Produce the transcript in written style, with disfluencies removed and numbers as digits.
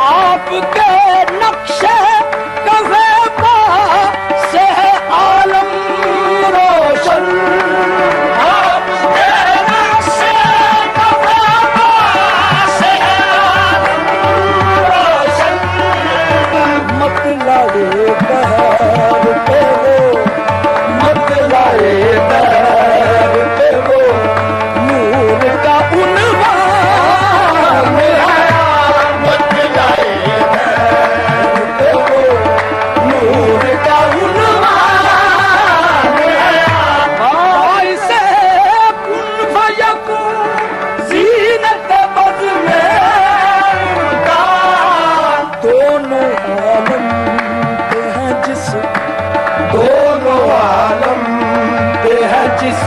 आपके नक्शे कफ़े पा से है आलम रोशन। आपके नक्शे कफ़े पा से है आलम रोशन। मत लाए बहर पे वो, मत लाए बहर पे वो, नूर का उन्वान है। मत लाए बहर पे वो, नूर का उन्वान है। बाइसे कुन फयकून ज़ीनत बज़ में उनका, दोनों आलम पे हैं जिस, दोनों आलम पे हैं जिस